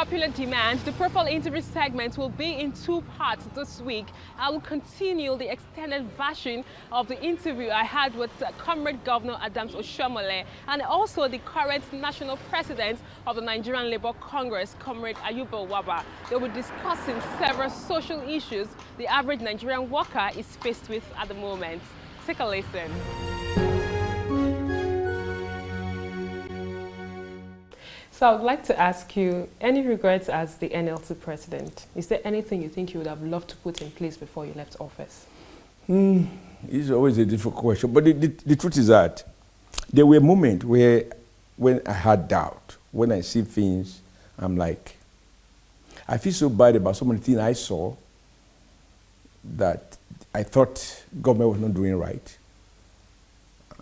popular demand, the Profile interview segment will be in two parts this week. I will continue the extended version of the interview I had with Comrade Governor Adams Oshiomhole and also the current national president of the Nigerian Labour Congress, Comrade Ayuba Waba. They will be discussing several social issues the average Nigerian worker is faced with at the moment. Take a listen. So I would like to ask you, any regrets as the NLC president? Is there anything you think you would have loved to put in place before you left office? It's always a difficult question. But the truth is that there were moments where, when I had doubt, when I see things, I'm like, I feel so bad about so many things I saw that I thought government was not doing right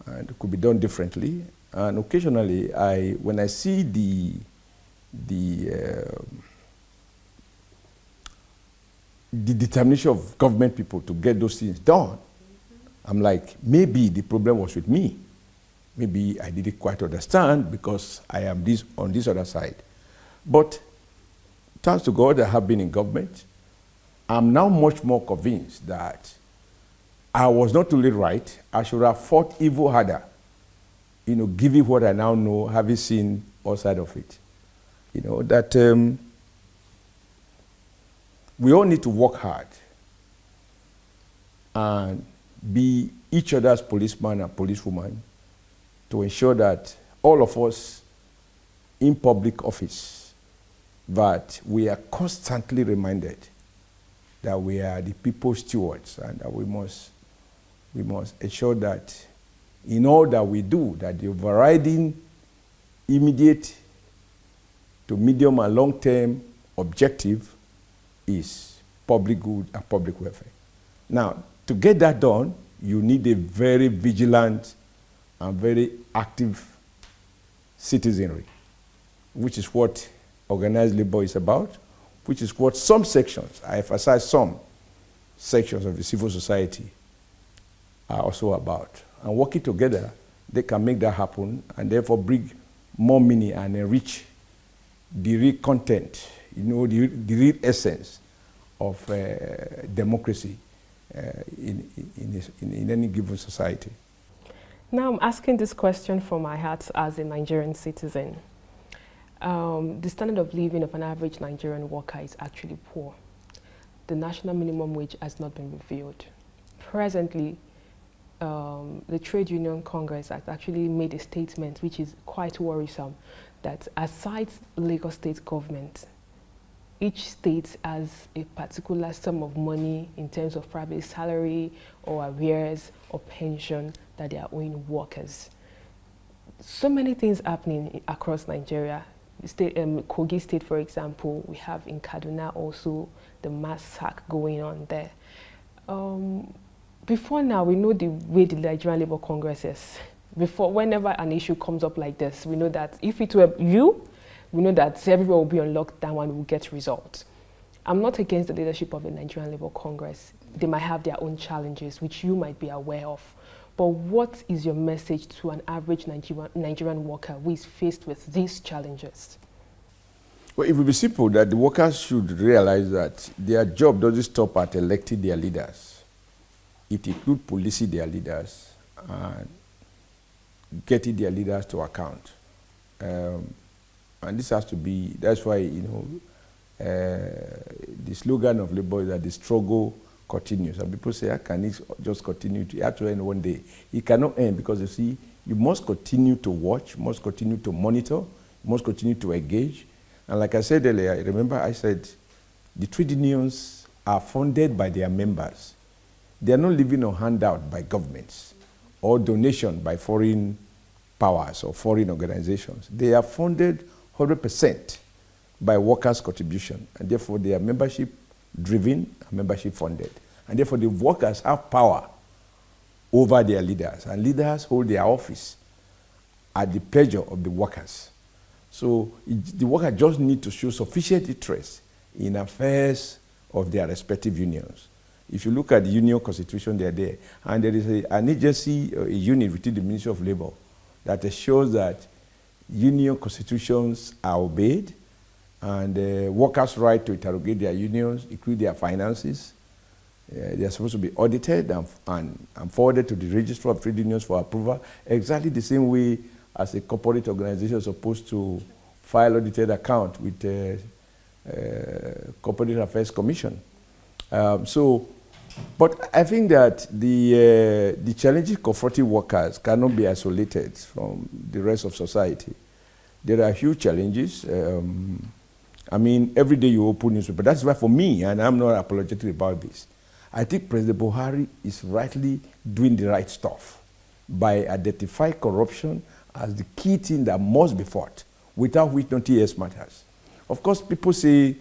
and it could be done differently. And occasionally, when I see the determination of government people to get those things done, I'm like, maybe the problem was with me. Maybe I didn't quite understand because I am on this other side. But thanks to God, I have been in government. I'm now much more convinced that I was not totally right. I should have fought even harder. You know, given what I now know, having seen all sides of it. You know, that we all need to work hard and be each other's policeman and policewoman to ensure that all of us in public office, that we are constantly reminded that we are the people's stewards and that we must ensure that in all that we do, that the overriding immediate to medium and long-term objective is public good and public welfare. Now, to get that done, you need a very vigilant and very active citizenry, which is what organized labor is about, which is what some sections, I emphasize some sections of the civil society are also about. And working together, they can make that happen and therefore bring more meaning and enrich the real content, you know, the real essence of democracy in any given society. Now I'm asking this question from my heart as a Nigerian citizen. The standard of living of an average Nigerian worker is actually poor. The national minimum wage has not been revealed. Presently, the Trade Union Congress has actually made a statement which is quite worrisome, that aside Lagos state government, each state has a particular sum of money in terms of private salary or arrears or pension that they are owing workers. So many things happening across Nigeria. Kogi State, for example, we have in Kaduna also the mass sack going on there. Before now, we know the way the Nigerian Labour Congress is. Before, whenever an issue comes up like this, we know that if it were you, we know that everyone will be on lockdown and will get results. I'm not against the leadership of the Nigerian Labour Congress. They might have their own challenges, which you might be aware of. But what is your message to an average Nigerian worker who is faced with these challenges? Well, it would be simple that the workers should realize that their job doesn't stop at electing their leaders. It includes policing their leaders and getting their leaders to account. And this has to be, that's why, you know, the slogan of Labour is that the struggle continues. And people say, how can it just continue? It has to end one day. It cannot end because, you see, you must continue to watch, you must continue to monitor, you must continue to engage. And like I said earlier, remember I said the trade unions are funded by their members. They are not living on handout by governments or donation by foreign powers or foreign organizations. They are funded 100% by workers' contribution, and therefore they are membership-driven and membership-funded. And therefore the workers have power over their leaders, and leaders hold their office at the pleasure of the workers. So the workers just need to show sufficient interest in affairs of their respective unions. If you look at the union constitution, they are there. And there is an agency, a unit within the Ministry of Labour that assures that union constitutions are obeyed and workers' right to interrogate their unions, include their finances. They are supposed to be audited and forwarded to the Registrar of Trade Unions for approval, exactly the same way as a corporate organization is supposed to file audited account with the Corporate Affairs Commission. But I think that the challenges confronting workers cannot be isolated from the rest of society. There are huge challenges. I mean, every day you open newspaper. That's why for me, and I'm not apologetic about this, I think President Buhari is rightly doing the right stuff by identifying corruption as the key thing that must be fought, without which nothing else matters. Of course, people say,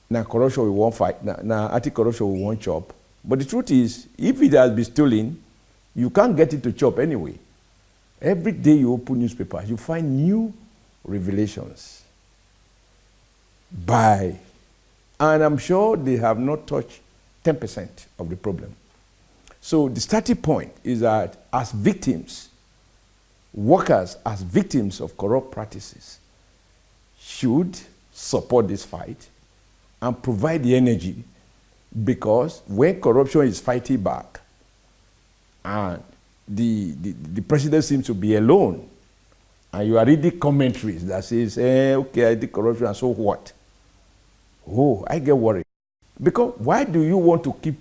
now corruption we won't fight, now anti-corruption we won't chop. But the truth is, if it has been stolen, you can't get it to chop anyway. Every day you open newspapers, you find new revelations and I'm sure they have not touched 10% of the problem. So the starting point is that as victims, workers as victims of corrupt practices should support this fight and provide the energy, because when corruption is fighting back and the president seems to be alone, and you are reading commentaries that says, okay, I did corruption, and so what? Oh, I get worried. Because why do you want to keep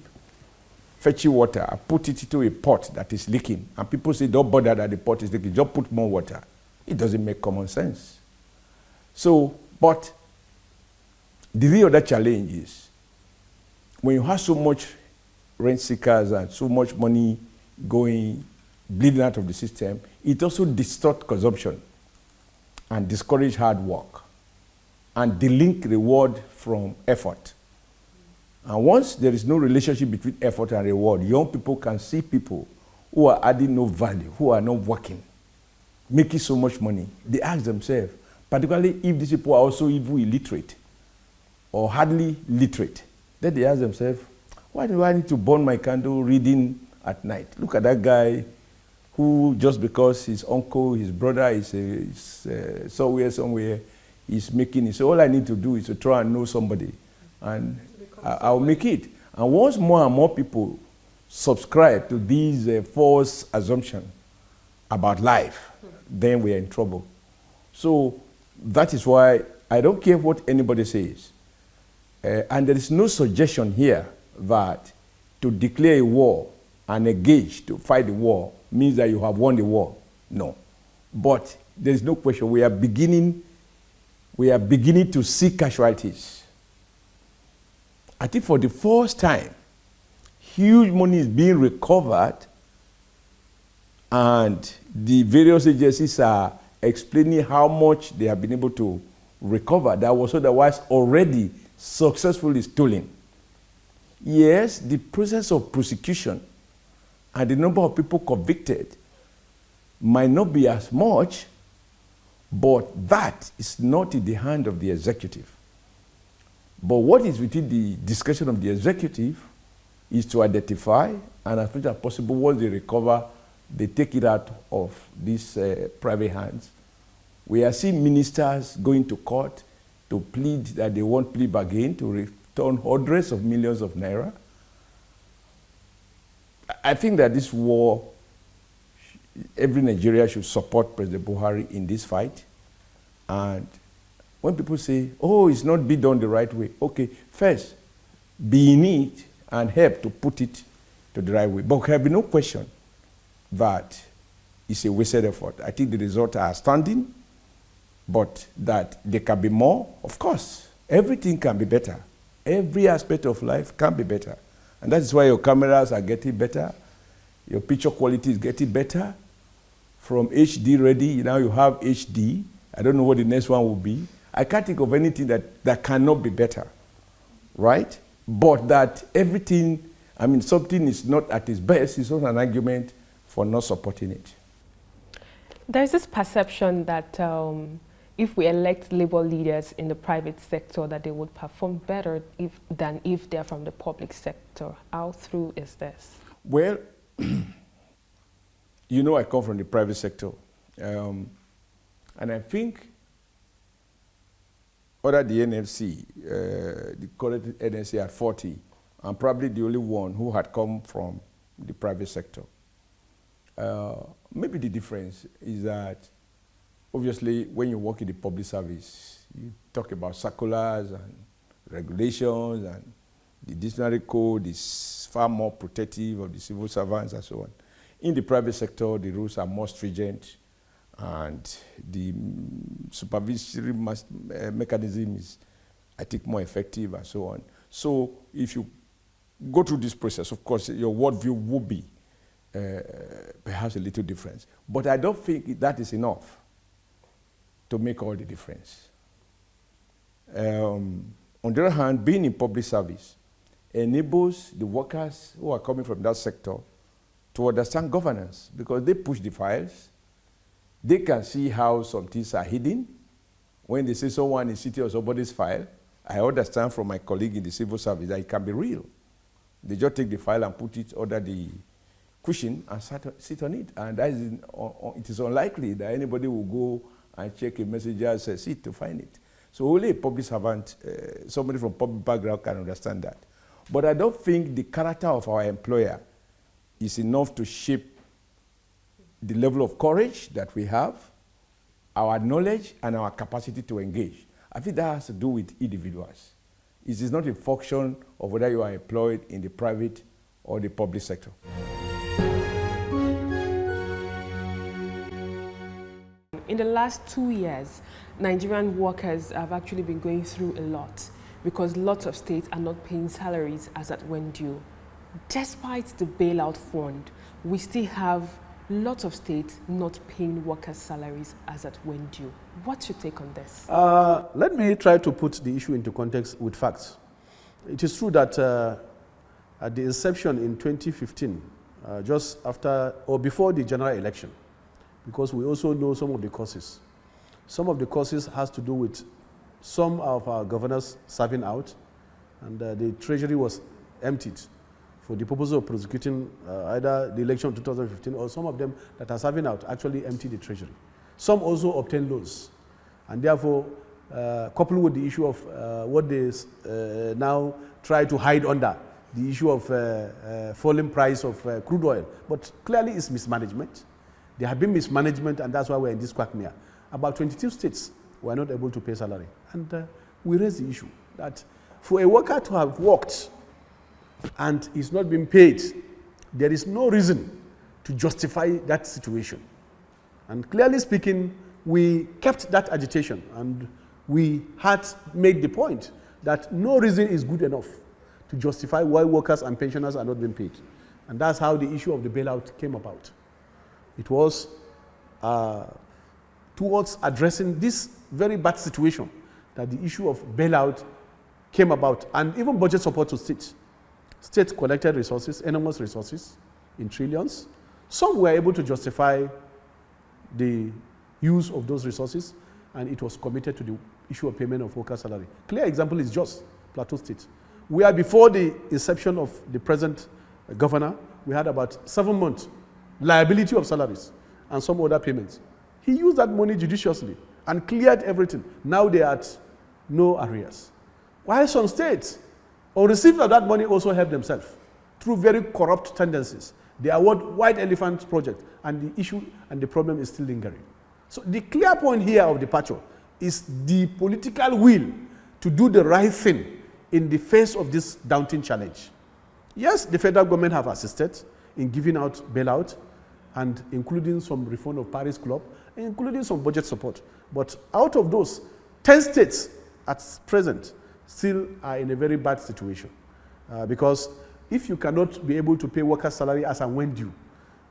fetching water and put it into a pot that is leaking? And people say, don't bother that the pot is leaking, just put more water. It doesn't make common sense. So, but the real other challenge is, when you have so much rent seekers and so much money bleeding out of the system, it also distorts consumption and discourages hard work and delink reward from effort. And once there is no relationship between effort and reward, young people can see people who are adding no value, who are not working, making so much money. They ask themselves, particularly if these people are also even illiterate or hardly literate, then they ask themselves, why do I need to burn my candle reading at night? Look at that guy who, just because his uncle, his brother is somewhere, he's making it. So all I need to do is to try and know somebody, and I'll make it. And once more and more people subscribe to these false assumptions about life, then we are in trouble. So that is why I don't care what anybody says. And there is no suggestion here that to declare a war and engage to fight the war means that you have won the war. No. But there is no question. We are beginning to see casualties. I think for the first time, huge money is being recovered, and the various agencies are explaining how much they have been able to recover that was otherwise already successfully stolen. Yes, the process of prosecution and the number of people convicted might not be as much, but that is not in the hand of the executive. But what is within the discretion of the executive is to identify, and as much as possible, once they recover, they take it out of these private hands. We are seeing ministers going to court to plead that they won't plea bargain, to return hundreds of millions of naira. I think that this war, every Nigerian should support President Buhari in this fight. And when people say, oh, it's not being done the right way, okay, first, be in it and help to put it to the right way. But there can be no question that it's a wasted effort. I think the results are outstanding, but that there can be more. Of course, everything can be better. Every aspect of life can be better. And that is why your cameras are getting better. Your picture quality is getting better. From HD ready, now you have HD. I don't know what the next one will be. I can't think of anything that cannot be better, right? But that everything, I mean, something is not at its best, it's not an argument for not supporting it. There's this perception that if we elect labor leaders in the private sector, that they would perform better than if they're from the public sector. How true is this? Well, you know, I come from the private sector. And I think other the NFC, the current NSA at 40, I'm probably the only one who had come from the private sector. Maybe the difference is that, obviously, when you work in the public service, you talk about circulars and regulations, and the disciplinary code is far more protective of the civil servants and so on. In the private sector, the rules are more stringent, and the supervisory mechanism is, I think, more effective and so on. So if you go through this process, of course, your worldview will be perhaps a little different. But I don't think that is enough to make all the difference. On the other hand, being in public service enables the workers who are coming from that sector to understand governance, because they push the files. They can see how some things are hidden. When they say someone is sitting on somebody's file, I understand from my colleague in the civil service that it can be real. They just take the file and put it under the cushion and sit on it. And that is it is unlikely that anybody will go and check a messenger's seat to find it. So only a public servant, somebody from public background can understand that. But I don't think the character of our employer is enough to shape the level of courage that we have, our knowledge, and our capacity to engage. I think that has to do with individuals. It is not a function of whether you are employed in the private or the public sector. In the last 2 years, Nigerian workers have actually been going through a lot because lots of states are not paying salaries as at when due. Despite the bailout fund, we still have lots of states not paying workers' salaries as at when due. What's your take on this? Let me try to put the issue into context with facts. It is true that at the inception in 2015, just after or before the general election, because we also know some of the causes. Some of the causes has to do with some of our governors serving out, and the treasury was emptied for the purpose of prosecuting either the election of 2015 or some of them that are serving out actually emptied the treasury. Some also obtained loans, and therefore, coupled with the issue of what they now try to hide under, the issue of falling price of crude oil, but clearly it's mismanagement. There have been mismanagement, and that's why we're in this quagmire. About 22 states were not able to pay salary, and we raised the issue that for a worker to have worked and is not being paid, there is no reason to justify that situation. And clearly speaking, we kept that agitation, and we had made the point that no reason is good enough to justify why workers and pensioners are not being paid. And that's how the issue of the bailout came about. It was towards addressing this very bad situation that the issue of bailout came about, and even budget support to states. States collected resources, enormous resources, in trillions. Some were able to justify the use of those resources, and it was committed to the issue of payment of worker salary. Clear example is Jos, Plateau State. Where before the inception of the present governor, we had about 7 months liability of salaries and some other payments. He used that money judiciously and cleared everything. Now they are at no arrears. While some states, on receipt of that money, also help themselves through very corrupt tendencies. They award white elephant project, and the issue and the problem is still lingering. So the clear point here of departure is the political will to do the right thing in the face of this daunting challenge. Yes, the federal government have assisted in giving out bailout and including some reform of Paris Club, including some budget support. But out of those, 10 states at present still are in a very bad situation. Because if you cannot be able to pay workers' salary as and when due,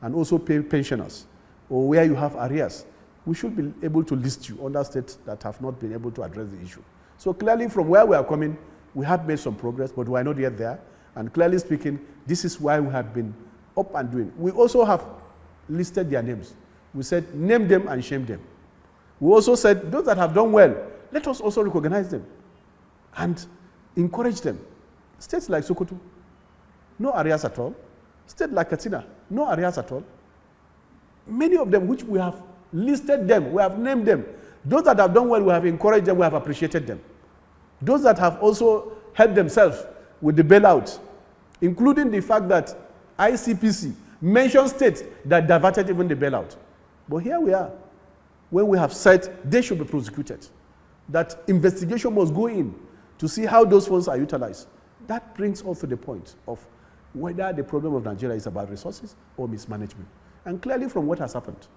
and also pay pensioners, or where you have arrears, we should be able to list you under states that have not been able to address the issue. So clearly from where we are coming, we have made some progress, but we are not yet there. And clearly speaking, this is why we have been up and doing. We also have listed their names. We said, name them and shame them. We also said, those that have done well, let us also recognize them and encourage them. States like Sokoto, no arrears at all. States like Katsina, no arrears at all. Many of them which we have listed them, we have named them. Those that have done well, we have encouraged them, we have appreciated them. Those that have also helped themselves with the bailout, including the fact that ICPC mentioned states that diverted even the bailout. But here we are, when we have said they should be prosecuted, that investigation must go in to see how those funds are utilized. That brings us to the point of whether the problem of Nigeria is about resources or mismanagement. And clearly from what has happened,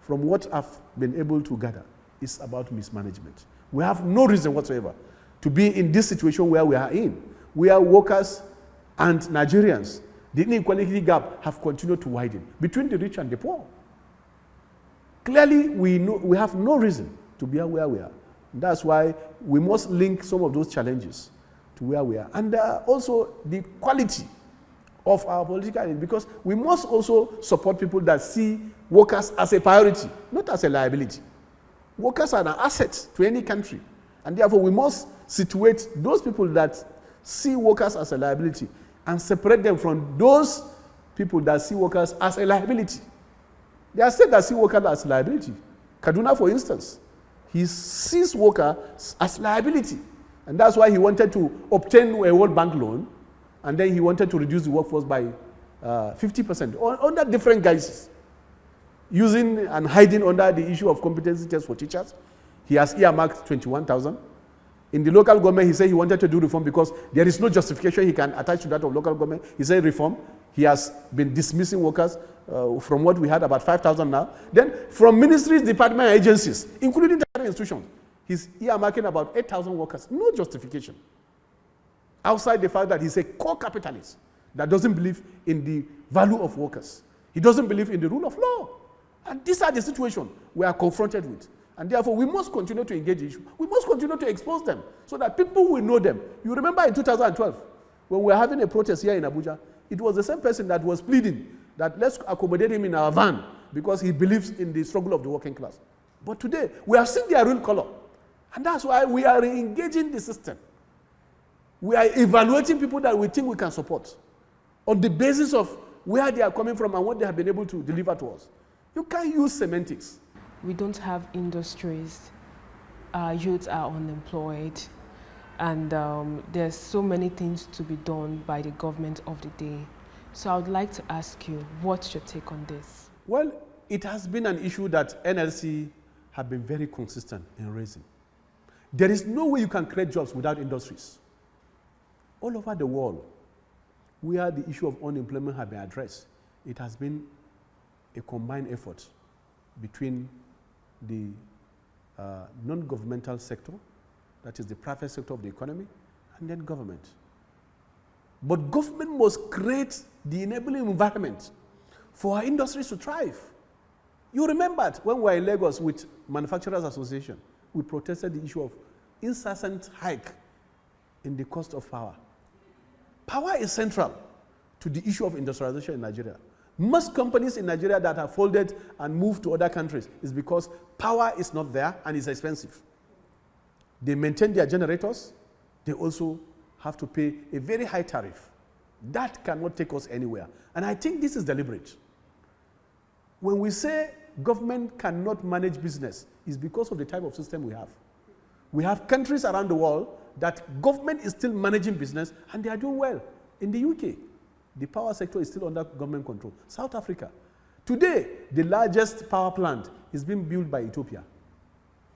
from what I've been able to gather, it's about mismanagement. We have no reason whatsoever to be in this situation where we are in, where workers and Nigerians, the inequality gap have continued to widen between the rich and the poor. Clearly, we have no reason to be where we are. That's why we must link some of those challenges to where we are. And also the quality of our political identity, because we must also support people that see workers as a priority, not as a liability. Workers are an asset to any country. And therefore, we must situate those people that see workers as a liability and separate them from those people that see workers as a liability. There are states that see workers as liability. Kaduna, for instance, he sees workers as liability. And that's why he wanted to obtain a World Bank loan, and then he wanted to reduce the workforce by 50%, under different guises. Using and hiding under the issue of competency tests for teachers. He has earmarked 21,000. In the local government, he said he wanted to do reform because there is no justification he can attach to that of local government. He said reform. He has been dismissing workers from what we had, about 5,000 now. Then from ministries, department, agencies, including the institutions, he's earmarking about 8,000 workers. No justification. Outside the fact that he's a core capitalist that doesn't believe in the value of workers. He doesn't believe in the rule of law. And these are the situations we are confronted with. And therefore, we must continue to engage the issue. We must continue to expose them so that people will know them. You remember in 2012, when we were having a protest here in Abuja, it was the same person that was pleading that let's accommodate him in our van because he believes in the struggle of the working class. But today, we have seen their real color. And that's why we are engaging the system. We are evaluating people that we think we can support on the basis of where they are coming from and what they have been able to deliver to us. You can't use semantics. We don't have industries. Our youths are unemployed. And there's so many things to be done by the government of the day. So I would like to ask you, what's your take on this? Well, it has been an issue that NLC have been very consistent in raising. There is no way you can create jobs without industries. All over the world, where the issue of unemployment has been addressed, it has been a combined effort between the non-governmental sector, that is the private sector of the economy, and then government. But government must create the enabling environment for our industries to thrive. You remembered when we were in Lagos with Manufacturers Association, we protested the issue of incessant hike in the cost of power. Power is central to the issue of industrialization in Nigeria. Most companies in Nigeria that have folded and moved to other countries is because power is not there and it's expensive. They maintain their generators. They also have to pay a very high tariff. That cannot take us anywhere. And I think this is deliberate. When we say government cannot manage business, it's because of the type of system we have. We have countries around the world that government is still managing business and they are doing well. In the UK, the power sector is still under government control. South Africa. Today, the largest power plant is being built by Ethiopia.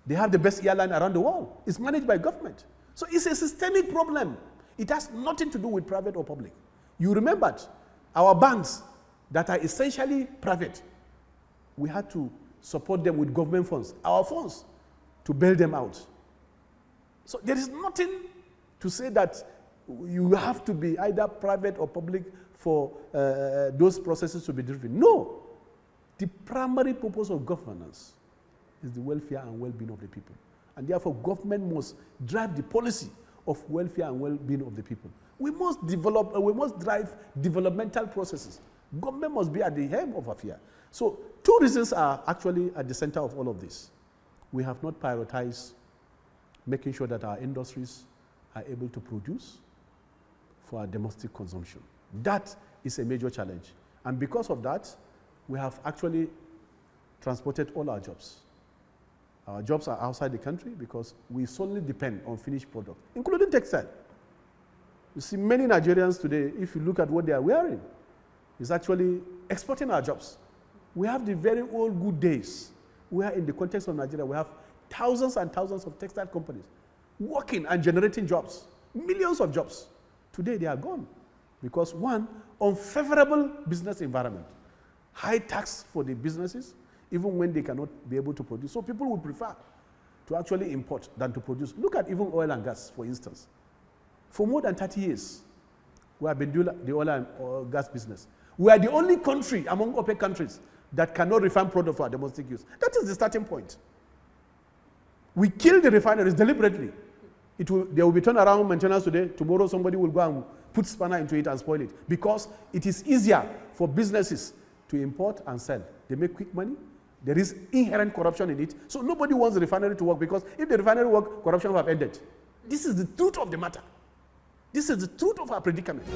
They have the best airline around the world. It's managed by government. So it's a systemic problem. It has nothing to do with private or public. You remembered our banks that are essentially private. We had to support them with government funds, our funds, to bail them out. So there is nothing to say that you have to be either private or public for those processes to be driven. No. The primary purpose of governance is the welfare and well-being of the people. And therefore, government must drive the policy of welfare and well-being of the people. We must drive developmental processes. Government must be at the helm of affairs. So, two reasons are actually at the center of all of this. We have not prioritized making sure that our industries are able to produce for our domestic consumption. That is a major challenge. And because of that, we have actually transported all our jobs Our jobs are outside the country because we solely depend on finished products, including textile. You see, many Nigerians today, if you look at what they are wearing, is actually exporting our jobs. We have the very old good days where in the context of Nigeria, we have thousands and thousands of textile companies working and generating jobs, millions of jobs. Today, they are gone because one, unfavorable business environment, high tax for the businesses, even when they cannot be able to produce. So people would prefer to actually import than to produce. Look at even oil and gas, for instance. For more than 30 years, we have been doing the oil and gas business. We are the only country among OPEC countries that cannot refine product for our domestic use. That is the starting point. We kill the refineries deliberately. They will be turned around maintenance today. Tomorrow somebody will go and put spanner into it and spoil it because it is easier for businesses to import and sell. They make quick money. There is inherent corruption in it. So nobody wants the refinery to work because if the refinery work, corruption will have ended. This is the truth of the matter. This is the truth of our predicament.